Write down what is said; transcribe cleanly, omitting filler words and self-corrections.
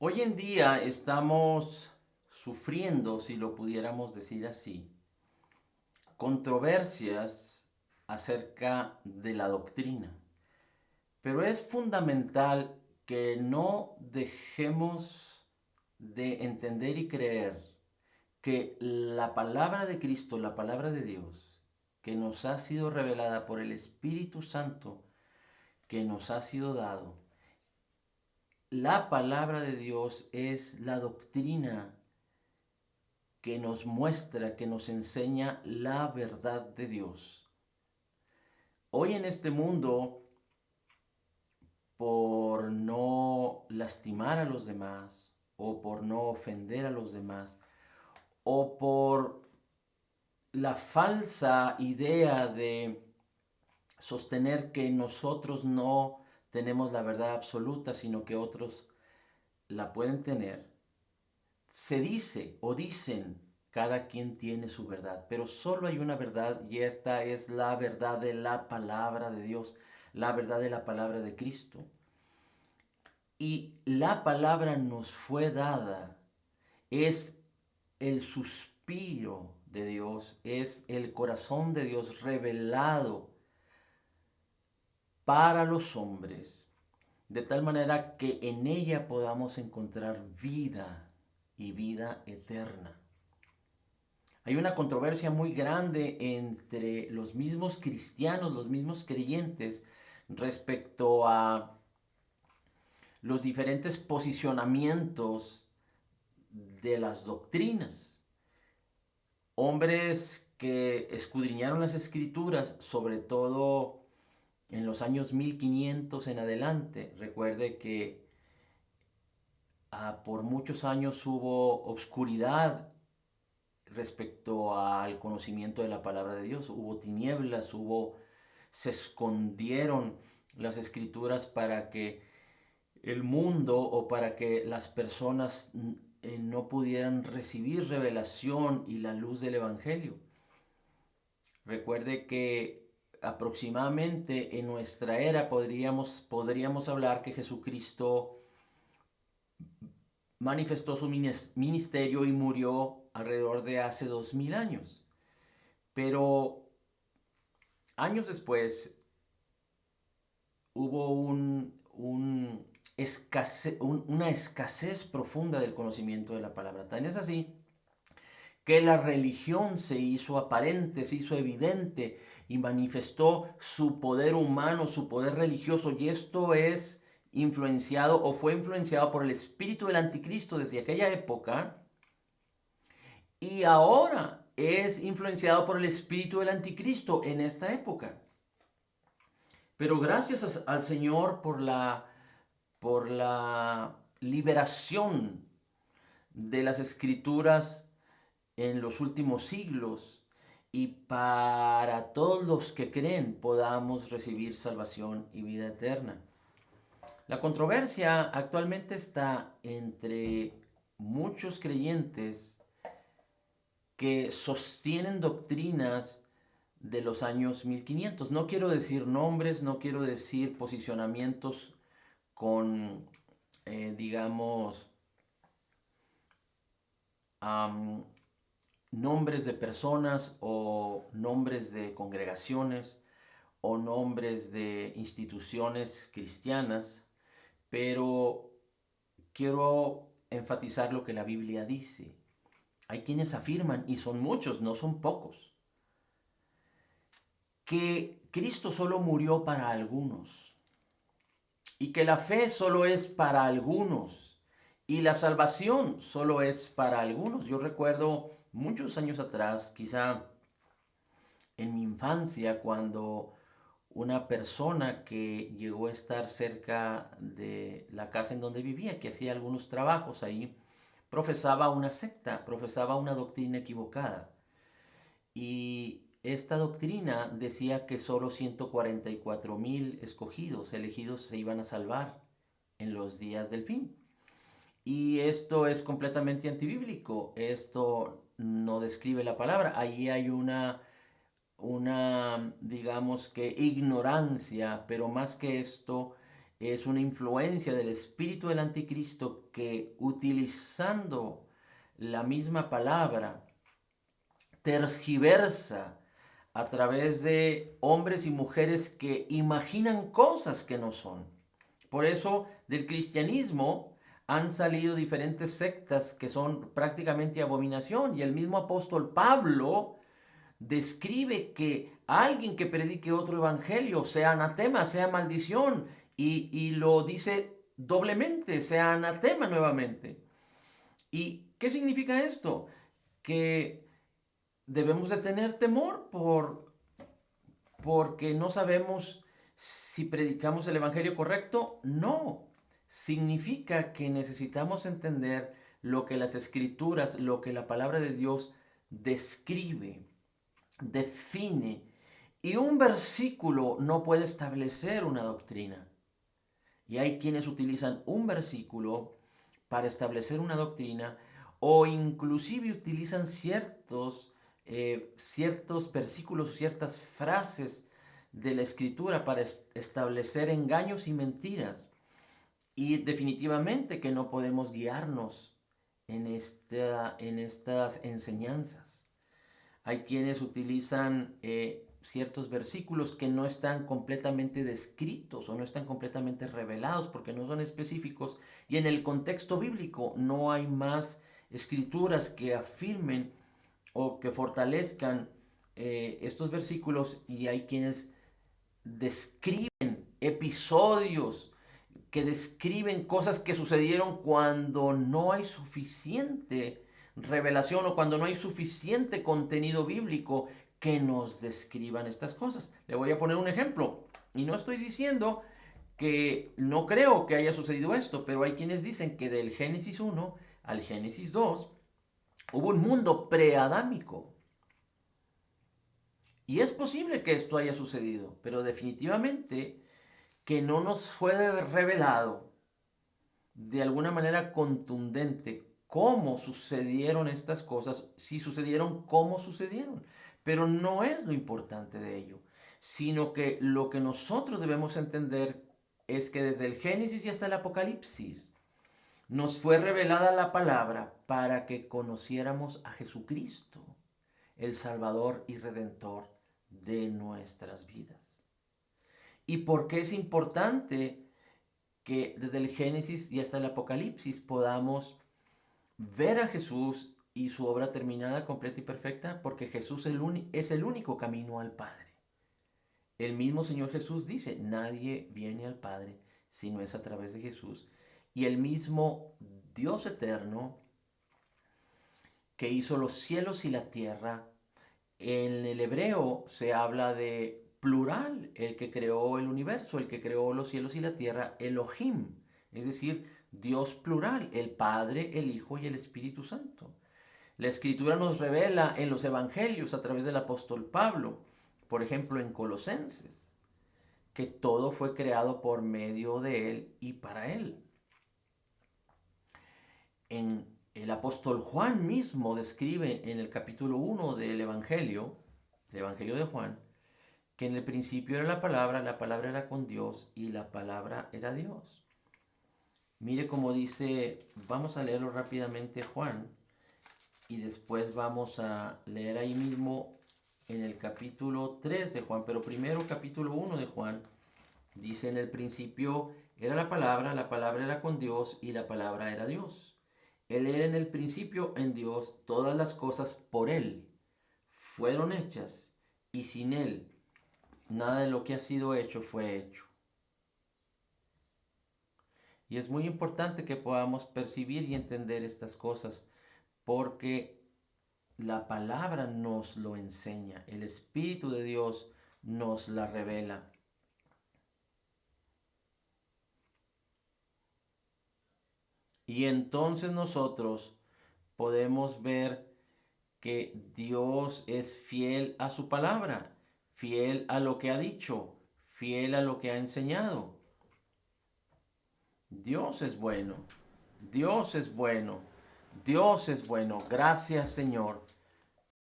Hoy en día estamos sufriendo, si lo pudiéramos decir así, controversias acerca de la doctrina. Pero es fundamental que no dejemos de entender y creer que la palabra de Cristo, la palabra de Dios, que nos ha sido revelada por el Espíritu Santo, que nos ha sido dado, la palabra de Dios es la doctrina que nos muestra, que nos enseña la verdad de Dios. Hoy en este mundo, por no lastimar a los demás, o por no ofender a los demás, o por la falsa idea de sostener que nosotros no tenemos la verdad absoluta, sino que otros la pueden tener, se dice o dicen, cada quien tiene su verdad, pero solo hay una verdad y esta es la verdad de la palabra de Dios, la verdad de la palabra de Cristo. Y la palabra nos fue dada, es el suspiro de Dios, es el corazón de Dios revelado para los hombres, de tal manera que en ella podamos encontrar vida y vida eterna. Hay una controversia muy grande entre los mismos cristianos, los mismos creyentes, respecto a los diferentes posicionamientos de las doctrinas. Hombres que escudriñaron las escrituras, sobre todo en los años 1500 en adelante. Recuerde que por muchos años hubo obscuridad respecto al conocimiento de la palabra de Dios. Hubo tinieblas, se escondieron las escrituras para que el mundo o para que las personas no pudieran recibir revelación y la luz del Evangelio. Recuerde que aproximadamente en nuestra era podríamos hablar que Jesucristo manifestó su ministerio y murió alrededor de hace 2000 años. Pero años después hubo una escasez profunda del conocimiento de la palabra. Tan es así que la religión se hizo aparente, se hizo evidente y manifestó su poder humano, su poder religioso. Y esto es influenciado o fue influenciado por el espíritu del anticristo desde aquella época, y ahora es influenciado por el espíritu del anticristo en esta época. Pero gracias al Señor por la liberación de las escrituras en los últimos siglos, y para todos los que creen podamos recibir salvación y vida eterna. La controversia actualmente está entre muchos creyentes que sostienen doctrinas de los años 1500. No quiero decir nombres, no quiero decir posicionamientos con, digamos, um, nombres de personas o nombres de congregaciones o nombres de instituciones cristianas, pero quiero enfatizar lo que la Biblia dice. Hay quienes afirman, y son muchos, no son pocos, que Cristo solo murió para algunos y que la fe solo es para algunos y la salvación solo es para algunos. Yo recuerdo muchos años atrás, quizá en mi infancia, cuando una persona que llegó a estar cerca de la casa en donde vivía, que hacía algunos trabajos ahí, profesaba una secta, profesaba una doctrina equivocada. Y esta doctrina decía que solo 144,000 escogidos, elegidos, se iban a salvar en los días del fin. Y esto es completamente antibíblico. Esto no describe la palabra. Ahí hay digamos que ignorancia, pero más que esto, es una influencia del espíritu del anticristo que, utilizando la misma palabra, tergiversa a través de hombres y mujeres que imaginan cosas que no son. Por eso del cristianismo han salido diferentes sectas que son prácticamente abominación, y el mismo apóstol Pablo describe que alguien que predique otro evangelio sea anatema, sea maldición, y lo dice doblemente, sea anatema nuevamente. ¿Y qué significa esto? Que debemos de tener temor porque no sabemos si predicamos el evangelio correcto. No, significa que necesitamos entender lo que las escrituras, lo que la palabra de Dios describe, define. Y un versículo no puede establecer una doctrina. Y hay quienes utilizan un versículo para establecer una doctrina, o inclusive utilizan ciertos versículos, ciertas frases de la escritura para establecer engaños y mentiras. Y definitivamente que no podemos guiarnos en estas enseñanzas. Hay quienes utilizan ciertos versículos que no están completamente descritos o no están completamente revelados porque no son específicos, y en el contexto bíblico no hay más escrituras que afirmen o que fortalezcan estos versículos, y hay quienes describen episodios, que describen cosas que sucedieron cuando no hay suficiente revelación o cuando no hay suficiente contenido bíblico que nos describan estas cosas. Le voy a poner un ejemplo, y no estoy diciendo que no creo que haya sucedido esto, pero hay quienes dicen que del Génesis 1 al Génesis 2 hubo un mundo preadámico. Y es posible que esto haya sucedido, pero definitivamente que no nos fue revelado de alguna manera contundente cómo sucedieron estas cosas, si sucedieron, cómo sucedieron. Pero no es lo importante de ello, sino que lo que nosotros debemos entender es que desde el Génesis y hasta el Apocalipsis nos fue revelada la palabra para que conociéramos a Jesucristo, el Salvador y Redentor de nuestras vidas. ¿Y por qué es importante que desde el Génesis y hasta el Apocalipsis podamos ver a Jesús y su obra terminada, completa y perfecta? Porque Jesús es el único camino al Padre. El mismo Señor Jesús dice, nadie viene al Padre si no es a través de Jesús. Y el mismo Dios eterno que hizo los cielos y la tierra, en el hebreo se habla de plural, el que creó el universo, el que creó los cielos y la tierra, Elohim, es decir, Dios plural, el Padre, el Hijo y el Espíritu Santo. La Escritura nos revela en los Evangelios a través del apóstol Pablo, por ejemplo en Colosenses, que todo fue creado por medio de Él y para Él. El apóstol Juan mismo describe en el capítulo 1 del Evangelio de Juan, que en el principio era la palabra era con Dios y la palabra era Dios. Mire cómo dice, vamos a leerlo rápidamente Juan, y después vamos a leer ahí mismo en el capítulo 3 de Juan, pero primero capítulo 1 de Juan, dice, en el principio era la palabra era con Dios y la palabra era Dios. Él era en el principio en Dios, todas las cosas por Él fueron hechas, y sin Él nada de lo que ha sido hecho fue hecho. Y es muy importante que podamos percibir y entender estas cosas, porque la palabra nos lo enseña, el Espíritu de Dios nos la revela. Y entonces nosotros podemos ver que Dios es fiel a su palabra, fiel a lo que ha dicho, fiel a lo que ha enseñado. Dios es bueno, Dios es bueno, Dios es bueno. Gracias, Señor.